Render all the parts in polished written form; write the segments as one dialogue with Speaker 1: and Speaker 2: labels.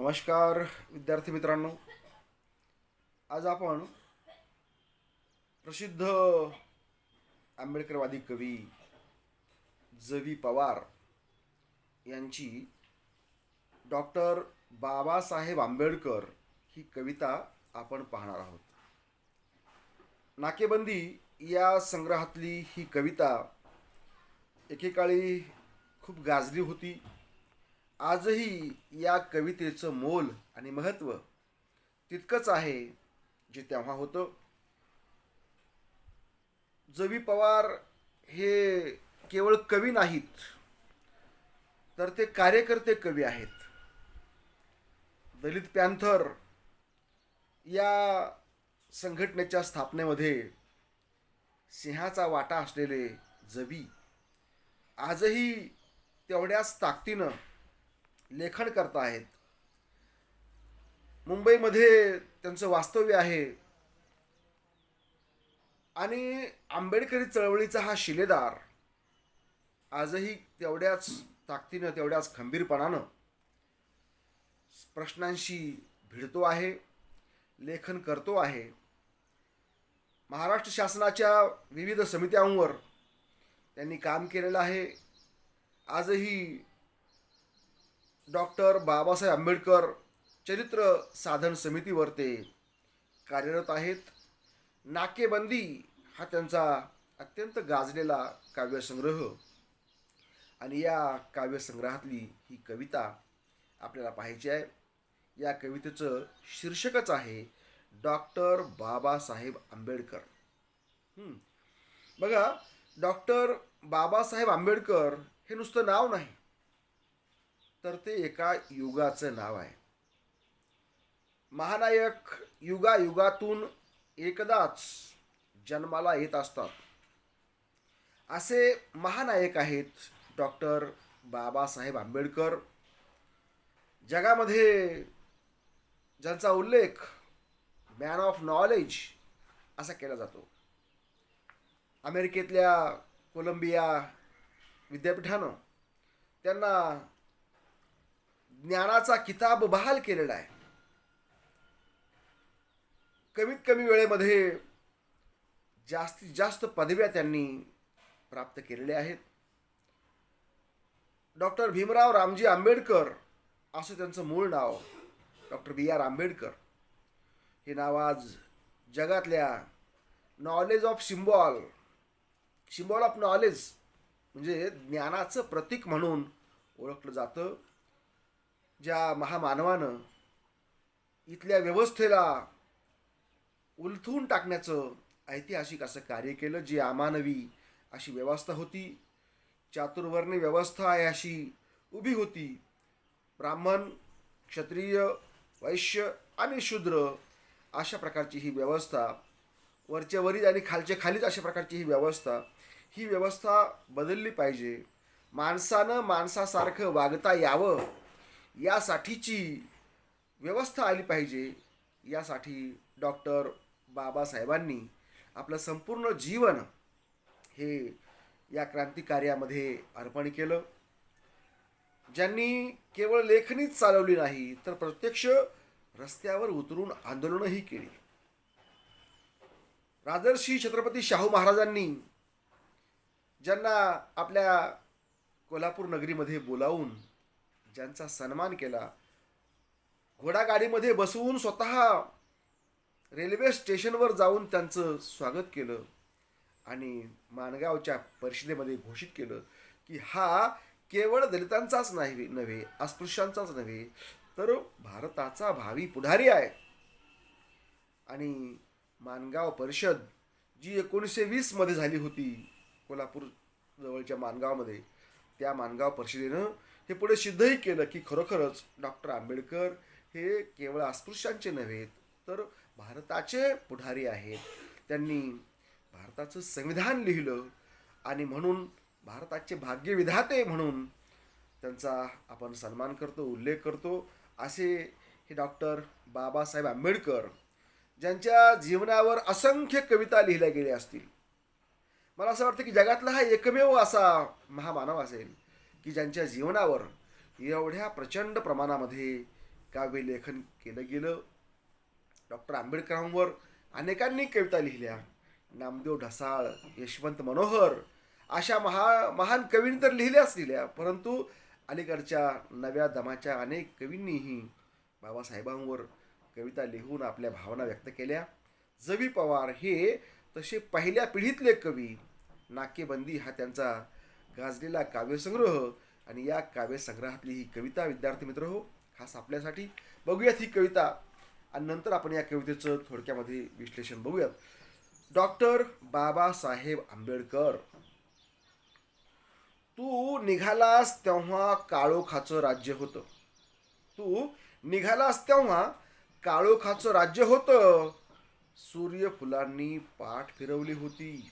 Speaker 1: नमस्कार विद्यार्थी मित्रांनो. आज आपण प्रसिद्ध आंबेडकरवादी कवी ज.वी. पवार यांची डॉक्टर बाबासाहेब आंबेडकर ही कविता आपण पाहणार आहोत. नाकेबंदी या संग्रहातली ही कविता एकेकाळी खूप गाजली होती. आजही या कवितेचं मोल आणि महत्त्व तितकंच आहे जे तेव्हा होतं. ज.वी. पवार हे केवळ कवी नाहीत, तर ते कार्यकर्ते कवी आहेत. दलित पॅन्थर या संघटनेच्या स्थापनेमध्ये सिंहाचा वाटा असलेले ज.वी. आजही तेवढ्याच ताकदीनं लेखन करत आहेत. मुंबईमध्ये त्यांचं वास्तव्य आहे आणि आंबेडकरी चळवळीचा हा शिलेदार आजही तेवढ्याच ताकदीनं, तेवढ्याच खंबीरपणानं प्रश्नांशी भिडतो आहे, लेखन करतो आहे. महाराष्ट्र शासनाच्या विविध समित्यांवर त्यांनी काम केलेलं आहे. आजही डॉक्टर बाबासाहेब आंबेडकर चरित्र साधन समितीवर ते कार्यरत आहेत. नाकेबंदी हा त्यांचा अत्यंत गाजलेला काव्यसंग्रह आणि या काव्यसंग्रहातली ही कविता आपल्याला पाहायची आहे. या कवितेचं शीर्षकच आहे डॉक्टर बाबासाहेब आंबेडकर. बघा, डॉक्टर बाबासाहेब आंबेडकर हे नुसतं नाव नाही, तर ते एका युगाचं नाव आहे. महानायक युगायुगातून एकदाच जन्माला येत असतात, असे महानायक आहेत डॉक्टर बाबासाहेब आंबेडकर. जगामध्ये ज्यांचा उल्लेख मॅन ऑफ नॉलेज असा केला जातो. अमेरिकेतल्या कोलंबिया विद्यापीठानं त्यांना ज्ञानाचा किताब बहाल केलेला आहे. कमीत कमी वेळेमध्ये जास्तीत जास्त पदव्या त्यांनी प्राप्त केलेल्या आहेत. डॉक्टर भीमराव रामजी आंबेडकर असं त्यांचं मूळ नाव. Doctor B.R. आंबेडकर हे नाव आज जगातल्या knowledge of symbol of knowledge म्हणजे ज्ञानाचं प्रतीक म्हणून ओळखलं जातं. ज्या महामानवानं इथल्या व्यवस्थेला उलथून टाकण्याचं ऐतिहासिक असं कार्य केलं, जी अमानवी अशी व्यवस्था होती, चातुर्वर्णी व्यवस्था आहे अशी उभी होती. ब्राह्मण, क्षत्रिय, वैश्य आणि शूद्र अशा प्रकारची ही व्यवस्था, वरच्या वरीच आणि खालच्या खालीच अशा प्रकारची ही व्यवस्था बदलली पाहिजे. माणसानं माणसासारखं वागता यावं यासाठीची व्यवस्था आली पाहिजे. यासाठी डॉक्टर बाबासाहेबांनी आपलं संपूर्ण जीवन हे या क्रांतिकार्यामध्ये अर्पण केलं. ज्यांनी केवळ लेखनीच चालवली नाही, तर प्रत्यक्ष रस्त्यावर उतरून आंदोलनही केली. राजर्षी छत्रपती शाहू महाराजांनी ज्यांना आपल्या कोल्हापूर नगरीमध्ये बोलावून ज्यांचा सन्मान केला, घोडागाडीमध्ये बसवून स्वतः रेल्वे स्टेशनवर जाऊन त्यांचं स्वागत केलं आणि माणगावच्या परिषदेमध्ये घोषित केलं की हा केवळ दलितांचाच नव्हे, अस्पृश्यांचाच नव्हे, तर भारताचा भावी पुढारी आहे. आणि माणगाव परिषद जी 1920 मध्ये झाली होती कोल्हापूर जवळच्या माणगावमध्ये, त्या माणगाव परिषदेनं हे पुढे सिद्धही केलं की खरोखरच डॉक्टर आंबेडकर हे केवळ अस्पृश्यांचे नव्हेत, तर भारताचे पुढारी आहेत. त्यांनी भारताचं संविधान लिहिलं आणि म्हणून भारताचे भाग्यविधाते म्हणून त्यांचा आपण सन्मान करतो, उल्लेख करतो. असे हे डॉक्टर बाबासाहेब आंबेडकर, ज्यांच्या जीवनावर असंख्य कविता लिहिल्या गेल्या असतील. मला असं वाटतं की जगातला हा एकमेव असा महामानव असेल की ज्यांच्या जीवनावर एवढ्या प्रचंड प्रमाणामध्ये काव्यलेखन केलं गेलं. डॉक्टर आंबेडकरांवर अनेकांनी कविता लिहिल्या. नामदेव ढसाळ, यशवंत मनोहर अशा महान कवींनी तर लिहिल्या, परंतु अलीकडच्या नव्या दमाच्या अनेक कवींनीही बाबासाहेबांवर कविता लिहून आपल्या भावना व्यक्त केल्या. जवी पवार हे तसे पहिल्या पिढीतले कवी. नाकेबंदी हा त्यांचा गाजलेला काव्यसंग्रह आणि या काव्यसंग्रहातली ही कविता विद्यार्थी मित्र हो खास आपल्यासाठी. बघूयात ही कविता आणि नंतर आपण या कवितेचं थोडक्यामध्ये विश्लेषण बघूयात. डॉक्टर बाबासाहेब आंबेडकर. तू निघालास तेव्हा काळोखाचं राज्य होतं. तू निघालास तेव्हा काळोखाचं राज्य होतं. सूर्यफुलांनी पाठ फिरवली होती.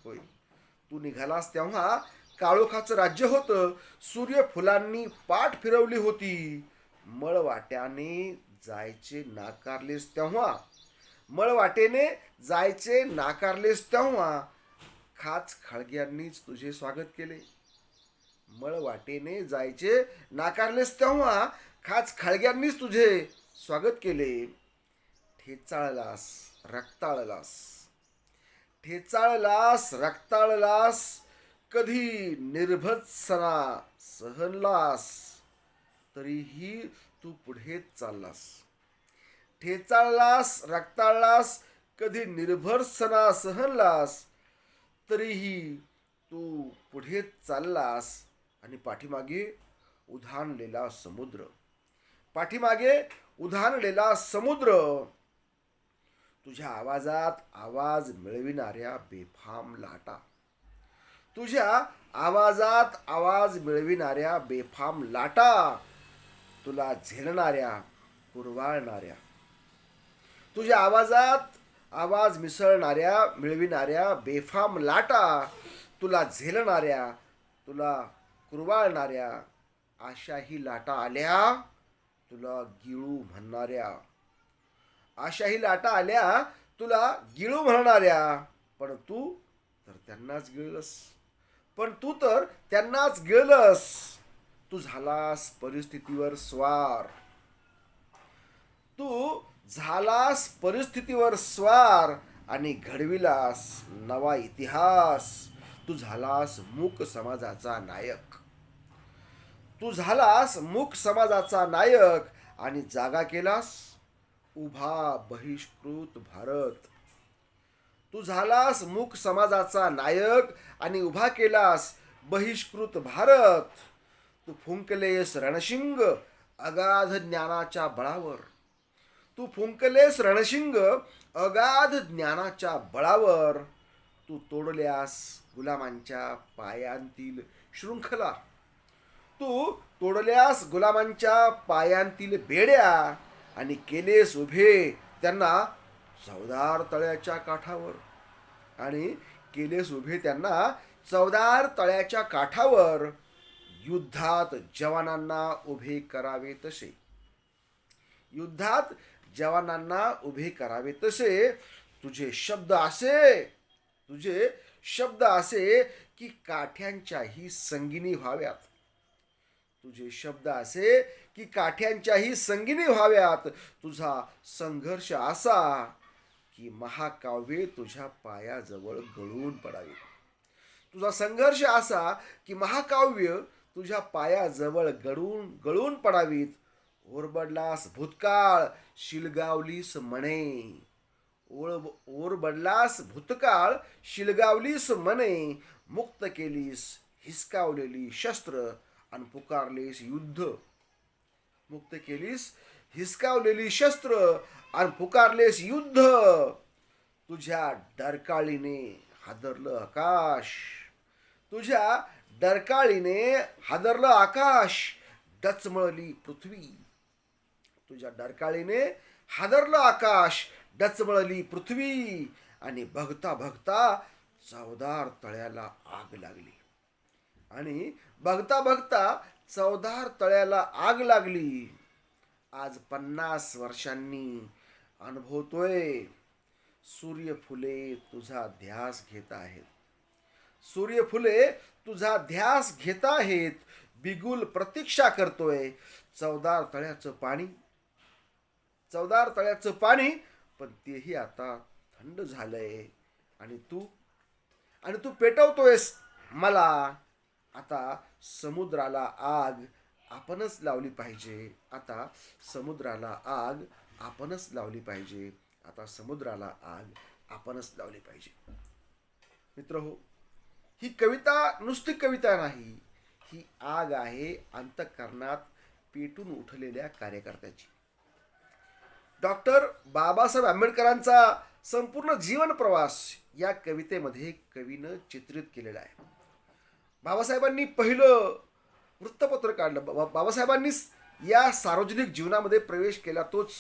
Speaker 1: होय, तू निघालास तेव्हा काळोखाचं राज्य होतं. सूर्यफुलांनी पाठ फिरवली होती. मळवाट्याने जायचे नाकारलेस तेव्हा, मळवाटेने जायचे नाकारलेस तेव्हा खाच खळग्यांनीच तुझे स्वागत केले. मळवाटेने जायचे नाकारलेस तेव्हा खाच खळग्यांनीच तुझे स्वागत केले. ठेचाळलास, रक्ताळलास, ठेचाळलास, रक्ताळलास, कधी निर्भत्सना सहनलास, तरीही तू पुढेच चाललास. ठेचाळलास, रक्ताळलास, कधी निर्भत्सना सहनलास, तरीही तू पुढेच चाललास. आणि पाठीमागे उधाणलेला समुद्र, पाठीमागे उधाणलेला समुद्र, तुझ्या आवाजात आवाज मिळविणाऱ्या बेफाम लाटा, तुझ्या आवाजात आवाज मिळविणाऱ्या बेफाम लाटा, तुला झेलणाऱ्या, कुरवाळणाऱ्या, तुझ्या आवाजात आवाज मिळविणाऱ्या बेफाम लाटा, तुला झेलणाऱ्या, तुला कुरवाळणाऱ्या, अशाही लाटा आल्या तुला गिळू म्हणणाऱ्या, अशाही लाटा आल्या तुला गिळू म्हणणाऱ्या. पण तू तर त्यांनाच गिळलंस. तू झालास परिस्थितीवर स्वार. तू झालास परिस्थितीवर स्वार आणि घडविलास नवा इतिहास. तू झालास मूक समाजाचा नायक. तू झालास मूक समाजाचा नायक आणि जागा केलास उभा बहिष्कृत भारत. तू झालास मूक समाजाचा नायक आणि उभा केलास बहिष्कृत भारत. तू फुंकलेस रणशिंग अगाध ज्ञानाच्या बळावर. तू फुंकलेस रणशिंग अगाध ज्ञानाच्या बळावर. तू तोडल्यास गुलामांच्या पायांतील शृंखला. तू तोडल्यास गुलामांच्या पायांतील बेड्या आणि केलेस उभे त्यांना चवदार तळ्याच्या काठावर. आणि केलेस उभे त्यांना चवदार तळ्याच्या काठावर. युद्धात जवानांना उभे करावे तसे. युद्धात जवानांना उभे करावे तसे तुझे शब्द असे की काठ्यांच्याही संगिनी व्हाव्यात. तुझे शब्द असे की काठ्यांच्याही संगिनी व्हाव्यात. तुझा संघर्ष असा की महाकाव्ये तुझ्या पायाजवळ गळून पडावी. तुझा संघर्ष असा की महाकाव्य तुझ्या पायाजवळ गळून पडावीत. ओरबडलास भूतकाळ शिलगावलीस म्हणे. ओरबडलास भूतकाळ शिलगावलीस म्हणे. मुक्त केलीस हिसकावलेली शस्त्र आणि पुकारलेस युद्ध. मुक्त केलीस हिसकावलेली शस्त्र आणि पुकारलेस युद्ध. तुझ्या डरकाळीने हादरलं आकाश. तुझ्या डरकाळीने हादरलं आकाश. डचमळली पृथ्वी. तुझ्या डरकाळीने हादरलं आकाश. डचमळली पृथ्वी. आणि बघता बघता चवदार तळ्याला आग लागली. आणि बघता बघता चवदार तळ्याला आग लागली. आज 50 वर्षांनी अनुभवतोय. सूर्यफुले तुझा ध्यास घेत आहेत. सूर्यफुले तुझा ध्यास घेत आहेत. बिगुल प्रतीक्षा करतोय. चवदार तळ्याचं पाणी चवदार तळ्याचं पाणी, पण तेही आता थंड झालंय. आणि तू पेटवतोयस मला. आता समुद्राला आग आपणच लावली पाहिजे. आता समुद्राला आग आपणच लावली पाहिजे. आता समुद्राला आग आपणच लावली पाहिजे. मित्रहो, ही कविता नुसती कविता नाही, ही आग आहे अंतःकरणात पेटून उठलेल्या कार्यकर्त्याची. डॉक्टर बाबासाहेब आंबेडकरांचा संपूर्ण जीवन प्रवास या कवितेमध्ये कवीनं चित्रित केलेला आहे. बाबासाहेबांनी पहिलं वृत्तपत्र काढलं. बाबासाहेबांनीच या सार्वजनिक जीवनामध्ये प्रवेश केला, तोच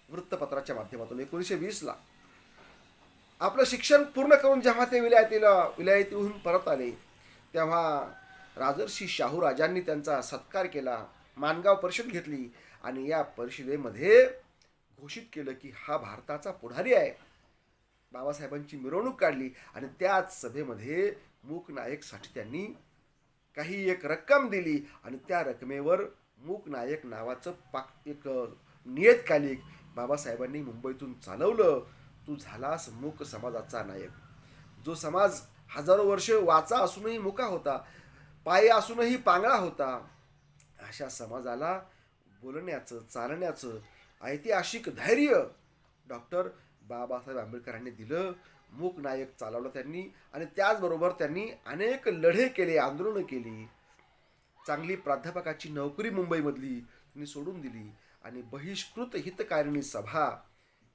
Speaker 1: वृत्तपत्राच्या माध्यमातून 1920ला. आपलं शिक्षण पूर्ण करून जेव्हा ते विलायतीहून परत आले, तेव्हा राजर्षी शाहू राजांनी त्यांचा सत्कार केला, माणगाव परिषद घेतली आणि या परिषदेमध्ये घोषित केलं की हा भारताचा पुढारी आहे. बाबासाहेबांची मिरवणूक काढली आणि त्याच सभेमध्ये मूकनायकसाठी त्यांनी काही एक रक्कम दिली आणि त्या रकमेवर मूकनायक नावाचं एक नियतकालिक बाबासाहेबांनी मुंबईतून चालवलं. तू झालास मूक समाजाचा नायक. जो समाज हजारो वर्ष वाचा असूनही मुका होता, पाय असूनही पांगळा होता, अशा समाजाला बोलण्याचं, चालण्याचं ऐतिहासिक धैर्य डॉक्टर बाबासाहेब आंबेडकरांनी दिलं. मूकनायक चालवलं त्यांनी आणि त्याचबरोबर त्यांनी अनेक लढे केले, आंदोलनं केली. चांगली प्राध्यापकाची नोकरी मुंबईमधली त्यांनी सोडून दिली आणि बहिष्कृत हितकारिणी सभा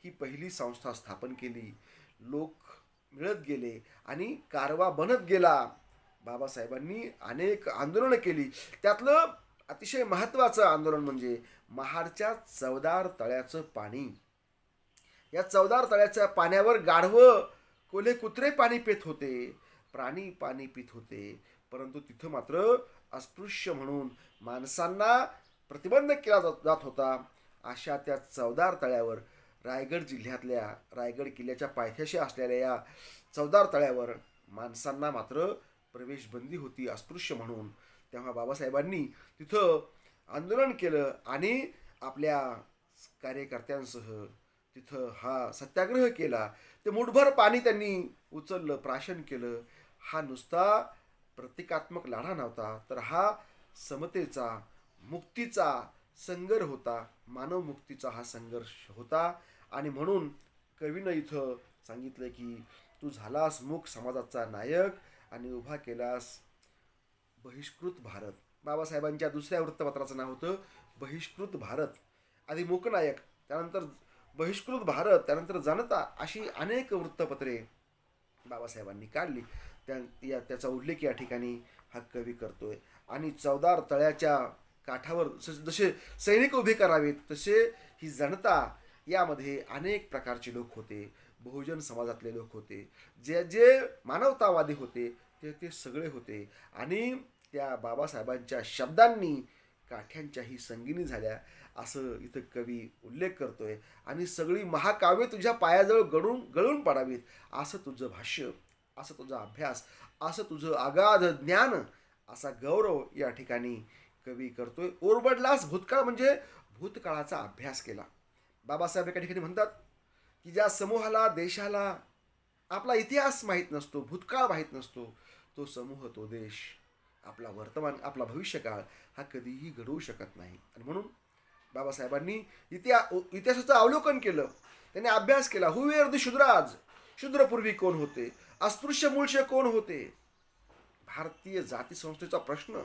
Speaker 1: ही पहिली संस्था स्थापन केली. लोक मिळत गेले आणि कारवा बनत गेला. बाबासाहेबांनी अनेक आंदोलनं केली. त्यातलं अतिशय महत्त्वाचं आंदोलन म्हणजे महाडच्या चवदार तळ्याचं पाणी. या चवदार तळ्याच्या पाण्यावर गाढवं, कोल्हे, कुत्रे पाणी पित होते, प्राणी पाणी पित होते, परंतु तिथं मात्र अस्पृश्य म्हणून माणसांना प्रतिबंध केला जात होता. अशा त्या चवदार तळ्यावर, रायगड जिल्ह्यातल्या रायगड किल्ल्याच्या पायथ्याशी असलेल्या या चवदार तळ्यावर माणसांना मात्र प्रवेशबंदी होती अस्पृश्य म्हणून. तेव्हा बाबासाहेबांनी तिथं आंदोलन केलं आणि आपल्या कार्यकर्त्यांसह तिथं हा सत्याग्रह केला. ते मुठभर पाणी त्यांनी उचललं, प्राशन केलं. हा नुसता प्रतिकात्मक लढा नव्हता, तर हा समतेचा, मुक्तीचा संघर्ष होता, मानवमुक्तीचा हा संघर्ष होता. आणि म्हणून कवीनं इथं सांगितलं की तू झालास मूक समाजाचा नायक आणि उभा केलास बहिष्कृत भारत. बाबासाहेबांच्या दुसऱ्या वृत्तपत्राचं नाव होतं बहिष्कृत भारत. आधी मूकनायक, त्यानंतर बहिष्कृत भारत, त्यानंतर जनता, अशी अनेक वृत्तपत्रे बाबासाहेबांनी काढली. त्याचा उल्लेख या ठिकाणी हा कवी करतोय. आणि चवदार तळ्याच्या काठावर जसे सैनिक उभे करावेत, तसे ही जनता, यामध्ये अनेक प्रकारचे लोक होते. बहुजन समाजातले लोक होते, जे जे मानवतावादी होते, ते सगळे होते. आणि त्या बाबासाहेबांच्या शब्दांनी काठ्यांच्याही संगिनी झाल्या, असं इथं कवी उल्लेख करतोय. आणि सगळी महाकाव्य तुझ्या पायाजवळ गळून पडावीत, असं तुझं भाष्य, असं तुझा अभ्यास, असं तुझं अगाध ज्ञान, असा गौरव या ठिकाणी कवी करतोय. ओरबडलास भूतकाळ म्हणजे भूतकाळाचा अभ्यास केला. बाबासाहेब एका ठिकाणी म्हणतात की ज्या समूहाला, देशाला आपला इतिहास माहीत नसतो, भूतकाळ माहीत नसतो, तो समूह, तो देश, आपला वर्तमान, आपला भविष्यकाळ हा कधीही घडवू शकत नाही. आणि म्हणून बाबासाहेबांनी इतिहासाचं अवलोकन केलं, त्यांनी अभ्यास केला. हु वेअर द शूद्राज, शूद्रपूर्वी कोण होते, अस्पृश्य मूळचे कोण होते, भारतीय जाती संस्थेचा प्रश्न,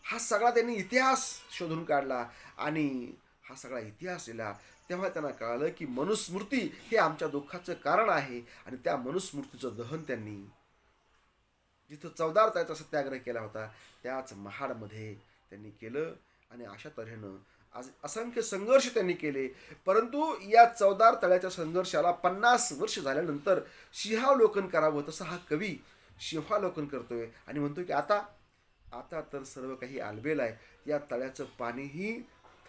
Speaker 1: हा सगळा त्यांनी इतिहास शोधून काढला. आणि हा सगळा इतिहास लिहिला. तेव्हा त्यांना कळालं की मनुस्मृती हे आमच्या दुःखाचं कारण आहे. आणि त्या मनुस्मृतीचं दहन त्यांनी जिथं चवदार तळ्याचा सत्याग्रह केला होता, त्याच महाडमध्ये त्यांनी केलं. आणि अशा तऱ्हेनं आज असंख्य संघर्ष त्यांनी केले. परंतु या चवदार तळ्याच्या संघर्षाला 50 वर्ष झाल्यानंतर सिंहावलोकन करावं, तसं हा कवी सिंहावलोकन करतोय आणि म्हणतोय की आता तर सर्व काही आलबेल आहे. या तळ्याचं पाणीही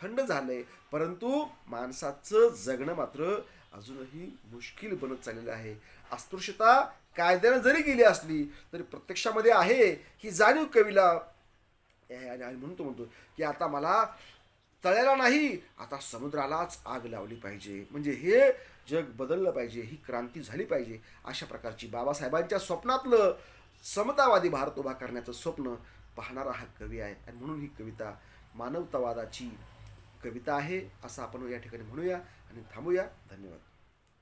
Speaker 1: थंड झालंय, परंतु माणसाचं जगणं मात्र अजूनही मुश्किल बनत चाललेलं आहे. अस्पृश्यता कायद्यानं जरी गेली असली तरी प्रत्यक्षामध्ये आहे, ही जाणीव कवीला. आणि म्हणतो की आता मला तळ्याला नाही, आता समुद्रालाच आग लावली पाहिजे. म्हणजे हे जग बदललं पाहिजे, ही क्रांती झाली पाहिजे. अशा प्रकारची बाबासाहेबांच्या स्वप्नातलं समतावादी भारत उभा करण्याचं स्वप्न पाहणारा हा कवी आहे. आणि म्हणून ही कविता मानवतावादाची कविता आहे असं आपण या ठिकाणी म्हणूया आणि थांबूया. धन्यवाद.